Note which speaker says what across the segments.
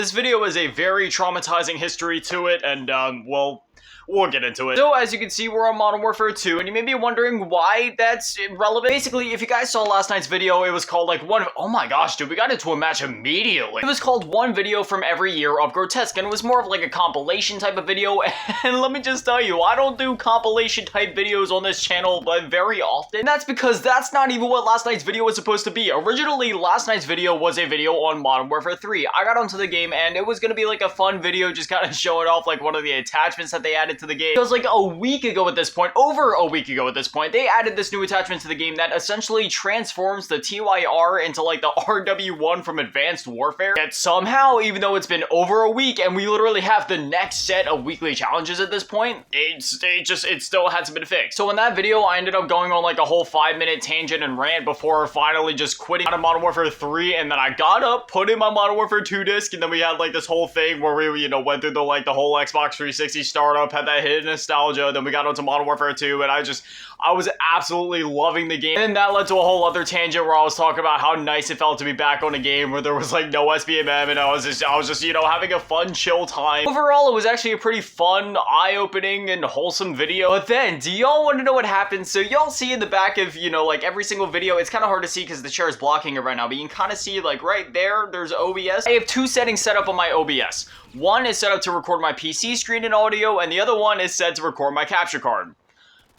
Speaker 1: This video is a very traumatizing history to it, and, well, we'll get into it. So, as you can see, we're on Modern Warfare 2, and you may be wondering why that's relevant. Basically, if you guys saw last night's video, it was called, like, oh my gosh, dude, we got into a match immediately. It was called one video from every year of Grotesque, and it was more of, like, a compilation type of video, and let me just tell you, I don't do compilation type videos on this channel very often. That's because that's not even what last night's video was supposed to be. Originally, last night's video was a video on Modern Warfare 3. I got onto the game, and it was gonna be, like, a fun video, just kind of showing off, like, one of the attachments that they added to the game. It was like a week ago at this point, over a week ago at this point, they added this new attachment to the game that essentially transforms the TYR into like the RW1 from Advanced Warfare. Yet somehow, even though it's been over a week and we literally have the next set of weekly challenges at this point, it still hasn't been fixed. So in that video, I ended up going on like a whole 5-minute tangent and rant before finally just quitting out of Modern Warfare 3, and then I got up, put in my Modern Warfare 2 disc, and then we had like this whole thing where we, went through the whole Xbox 360 startup, had that hidden nostalgia, then we got onto Modern Warfare 2, and I was absolutely loving the game. And that led to a whole other tangent where I was talking about how nice it felt to be back on a game where there was like no SBMM, and I was just having a fun, chill time. Overall, it was actually a pretty fun, eye-opening, and wholesome video. But then, do y'all want to know what happened? So y'all see in the back of, like every single video, it's kind of hard to see because the chair is blocking it right now, but you can kind of see like right there's OBS. I have two settings set up on my OBS. One is set up to record my PC screen and audio, and the other one is set to record my capture card.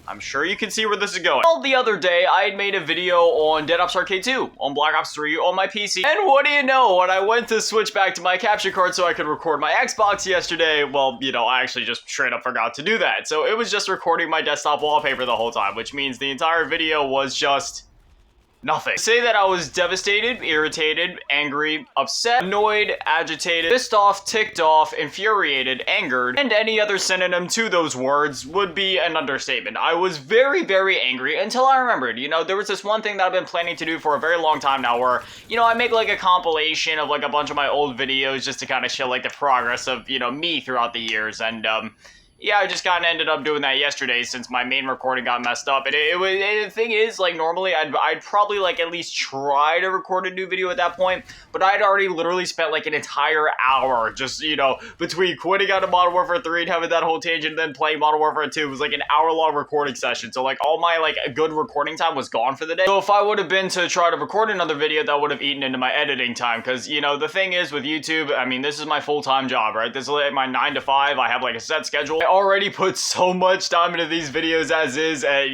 Speaker 1: I'm sure you can see where this is going. Well, the other day, I had made a video on Dead Ops Arcade 2, on Black Ops 3, on my PC. And what do you know, when I went to switch back to my capture card so I could record my Xbox yesterday, well, I actually just straight up forgot to do that. So it was just recording my desktop wallpaper the whole time, which means the entire video was just nothing. To say that I was devastated, irritated, angry, upset, annoyed, agitated, pissed off, ticked off, infuriated, angered, and any other synonym to those words would be an understatement. I was very, very angry until I remembered, there was this one thing that I've been planning to do for a very long time now where, I make like a compilation of like a bunch of my old videos just to kind of show like the progress of, me throughout the years, and, yeah, I just kind of ended up doing that yesterday since my main recording got messed up. And the thing is, like, normally I'd probably, like, at least try to record a new video at that point. But I'd already literally spent, like, an entire hour just, between quitting out of Modern Warfare 3 and having that whole tangent and then playing Modern Warfare 2. It was, like, an hour-long recording session. So, like, all my, like, good recording time was gone for the day. So if I would have been to try to record another video, that would have eaten into my editing time. Because, the thing is with YouTube, I mean, this is my full-time job, right? This is like my 9 to 5. I have, like, a set schedule. I already put so much time into these videos as is, and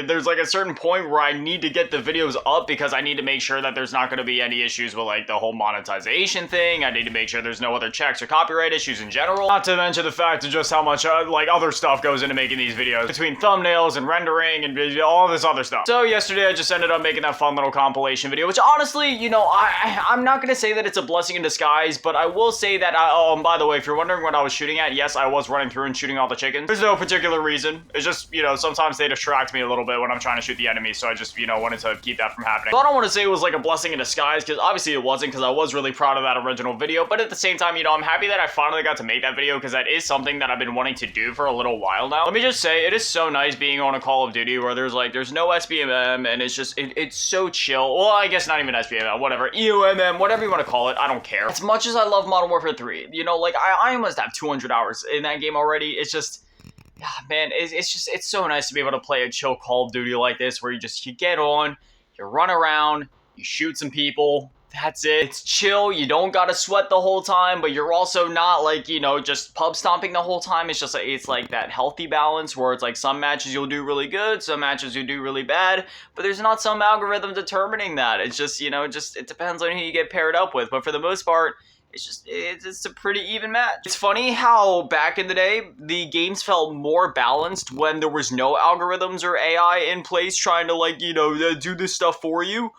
Speaker 1: there's like a certain point where I need to get the videos up because I need to make sure that there's not going to be any issues with like the whole monetization thing. I need to make sure there's no other checks or copyright issues in general, not to mention the fact of just how much like other stuff goes into making these videos between thumbnails and rendering and all this other stuff. So yesterday I just ended up making that fun little compilation video, which honestly, I'm not going to say that it's a blessing in disguise, but I will say that oh, and by the way, if you're wondering what I was shooting at, yes, I was running through and shooting all the chickens. There's no particular reason. It's just, sometimes they distract me a little bit when I'm trying to shoot the enemy, so I just, wanted to keep that from happening. So I don't want to say it was like a blessing in disguise, because obviously it wasn't, because I was really proud of that original video, but at the same time, I'm happy that I finally got to make that video, because that is something that I've been wanting to do for a little while now. Let me just say, it is so nice being on a Call of Duty where there's no SBMM, and it's just, it's so chill. Well, I guess not even SBMM, whatever, EOMM, whatever you want to call it, I don't care. As much as I love Modern Warfare 3, I almost have 200 hours in that game already. It's just, man, it's so nice to be able to play a chill Call of Duty like this where you get on, you run around, you shoot some people, that's it. It's chill, you don't gotta sweat the whole time, but you're also not like, just pub stomping the whole time. It's just like, it's like that healthy balance where it's like some matches you'll do really good, some matches you do really bad, but there's not some algorithm determining that. It's just, it depends on who you get paired up with, but for the most part, it's a pretty even match. It's funny how back in the day, the games felt more balanced when there was no algorithms or AI in place trying to do this stuff for you.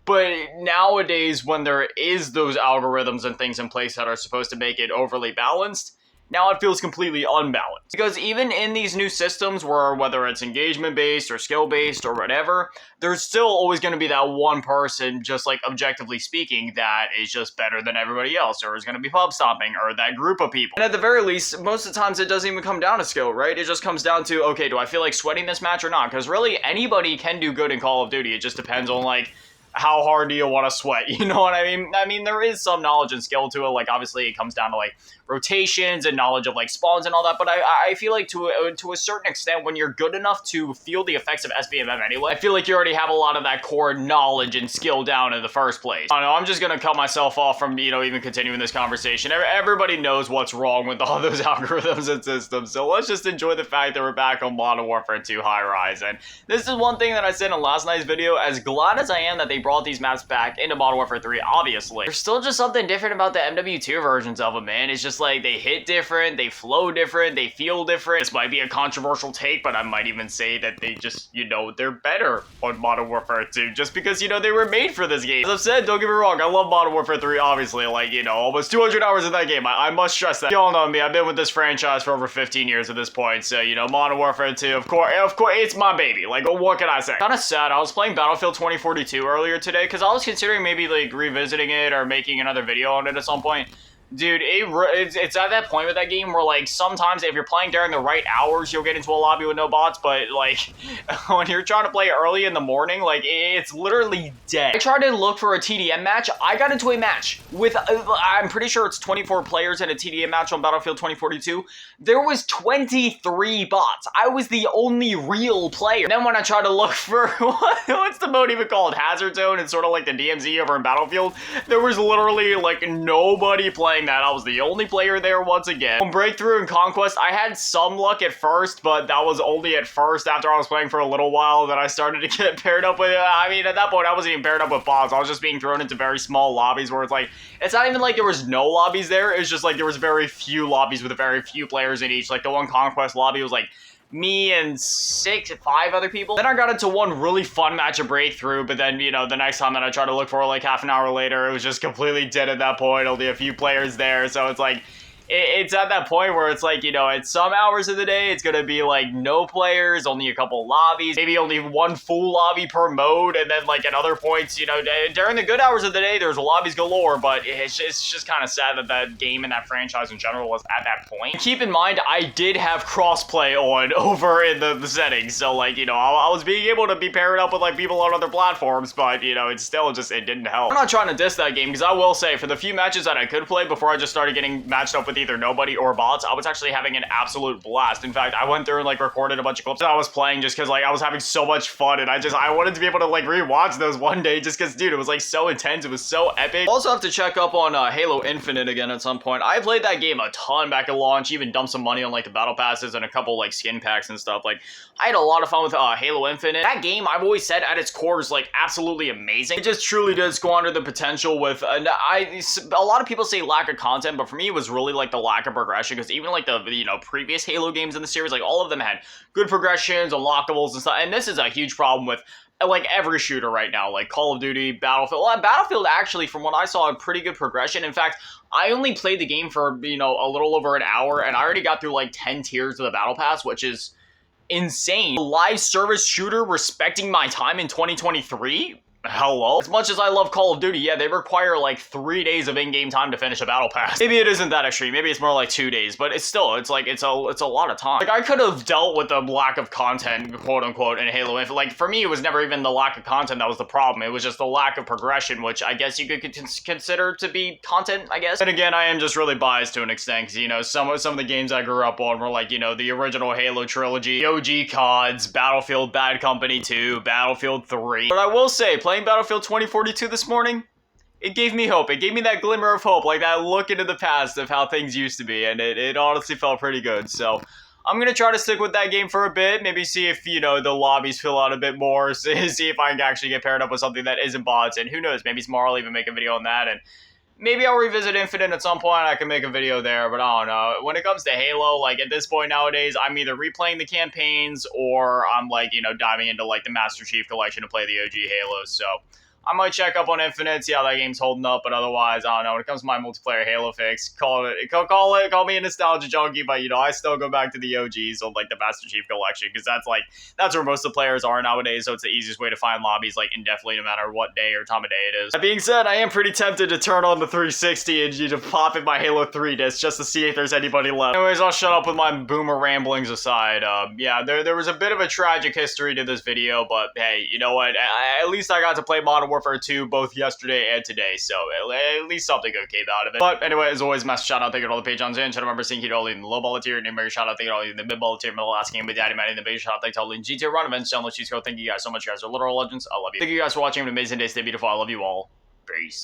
Speaker 1: But nowadays, when there is those algorithms and things in place that are supposed to make it overly balanced, now it feels completely unbalanced. Because even in these new systems where whether it's engagement-based or skill-based or whatever, there's still always going to be that one person, just like objectively speaking, that is just better than everybody else, or is going to be pub stomping, or that group of people. And at the very least, most of the times it doesn't even come down to skill, right? It just comes down to, okay, do I feel like sweating this match or not? Because really, anybody can do good in Call of Duty. It just depends on, like, how hard do you want to sweat? You know what I mean? I mean, there is some knowledge and skill to it. Like, obviously, it comes down to like rotations and knowledge of like spawns and all that. But I feel like to a certain extent, when you're good enough to feel the effects of SBMM anyway, I feel like you already have a lot of that core knowledge and skill down in the first place. I don't know. I'm just gonna cut myself off from even continuing this conversation. Everybody knows what's wrong with all those algorithms and systems. So let's just enjoy the fact that we're back on Modern Warfare 2 High Rise. And this is one thing that I said in last night's video. As glad as I am that they brought these maps back into Modern Warfare 3, obviously, there's still just something different about the MW2 versions of them, man. It's just like they hit different, they flow different, they feel different. This might be a controversial take, but I might even say that they just, they're better on Modern Warfare 2 just because, they were made for this game. As I've said, don't get me wrong, I love Modern Warfare 3, obviously, like, almost 200 hours in that game. I must stress that. Y'all know me, I've been with this franchise for over 15 years at this point, so, Modern Warfare 2, of course, it's my baby. Like, what can I say? Kinda sad, I was playing Battlefield 2042 earlier today, because I was considering maybe, like, revisiting it or making another video on it at some point. Dude, it's at that point with that game where, like, sometimes if you're playing during the right hours, you'll get into a lobby with no bots, but, like, when you're trying to play early in the morning, like, it's literally dead. I tried to look for a TDM match. I got into a match with, I'm pretty sure it's 24 players in a TDM match on Battlefield 2042. There was 23 bots. I was the only real player. And then when I tried to look for, what's the mode even called? Hazard Zone. It's sort of like the DMZ over in Battlefield. There was literally, like, nobody playing that. I was the only player there once again. On Breakthrough and Conquest, I had some luck at first, but that was only at first. After I was playing for a little while, then I started to get paired up with, I mean, at that point, I wasn't even paired up with bots. I was just being thrown into very small lobbies where it's like, it's not even like there was no lobbies there. It's just like there was very few lobbies with very few players in each. Like the one Conquest lobby was like me and 5 other people. Then I got into one really fun match of Breakthrough, but then, the next time that I tried to look for it, like half an hour later, it was just completely dead at that point, only a few players there, so it's like, it's at that point where it's like, at some hours of the day, it's gonna be like no players, only a couple lobbies, maybe only one full lobby per mode, and then like at other points, during the good hours of the day, there's lobbies galore, but it's just kind of sad that that game and that franchise in general was at that point. Keep in mind, I did have crossplay on over in the settings, so like, I was being able to be paired up with like people on other platforms, but it's still just, it didn't help. I'm not trying to diss that game, because I will say, for the few matches that I could play before I just started getting matched up with either nobody or bots, I was actually having an absolute blast. In fact, I went through and like recorded a bunch of clips that I was playing just because like I was having so much fun, and I wanted to be able to like rewatch those one day just because, dude, it was like so intense, it was so epic. Also have to check up on Halo Infinite again at some point. I played that game a ton back at launch, even dumped some money on like the battle passes and a couple like skin packs and stuff. Like, I had a lot of fun with Halo Infinite. That game, I've always said, at its core is like absolutely amazing. It just truly did squander the potential with, a lot of people say lack of content, but for me it was really like the lack of progression, because even like the previous Halo games in the series, like all of them had good progressions, unlockables and stuff, and this is a huge problem with like every shooter right now, like Call of Duty, Battlefield. Well, Battlefield actually, from what I saw, had pretty good progression. In fact, I only played the game for, a little over an hour, and I already got through like 10 tiers of the Battle Pass, which is insane. A live service shooter respecting my time in 2023? Hello? As much as I love Call of Duty, yeah, they require like 3 days of in-game time to finish a battle pass. Maybe it isn't that extreme, maybe it's more like 2 days, but it's still, it's a lot of time. Like, I could have dealt with the lack of content, quote unquote, in Halo Infinite. Like, for me, it was never even the lack of content that was the problem. It was just the lack of progression, which I guess you could consider to be content, I guess. And again, I am just really biased to an extent, because, some of the games I grew up on were like, the original Halo trilogy, the OG CODs, Battlefield Bad Company 2, Battlefield 3. But I will say, playing Battlefield 2042 this morning, it gave me hope. It gave me that glimmer of hope, like that look into the past of how things used to be, and it honestly felt pretty good. So I'm going to try to stick with that game for a bit, maybe see if, the lobbies fill out a bit more, see if I can actually get paired up with something that isn't bots, and who knows, maybe tomorrow I'll even make a video on that, and maybe I'll revisit Infinite at some point. I can make a video there, but I don't know. When it comes to Halo, like, at this point nowadays, I'm either replaying the campaigns or I'm, like, diving into, like, the Master Chief Collection to play the OG Halo, so I might check up on Infinite, see how that game's holding up, but otherwise, I don't know. When it comes to my multiplayer Halo fix, call me a nostalgia junkie, but, I still go back to the OGs on, like, the Master Chief Collection, because that's where most of the players are nowadays, so it's the easiest way to find lobbies, like, indefinitely, no matter what day or time of day it is. That being said, I am pretty tempted to turn on the 360 and, to pop in my Halo 3 disc just to see if there's anybody left. Anyways, I'll shut up with my boomer ramblings aside. Yeah, there was a bit of a tragic history to this video, but hey, you know what? At least I got to play Modern Warfare 2 both yesterday and today, so at least something good came out of it. But anyway, as always, massive shout out, thank you to all the Patreons and channel members, thank you to all in the low ball tier, name shout out, thank you to all in the mid ball tier, middle last game with Daddy Matty in the base shout out, thank you to all in G tier run events, download cheats code, thank you guys so much, you guys are literal legends, I love you. Thank you guys for watching, have an amazing day, stay beautiful, I love you all, peace.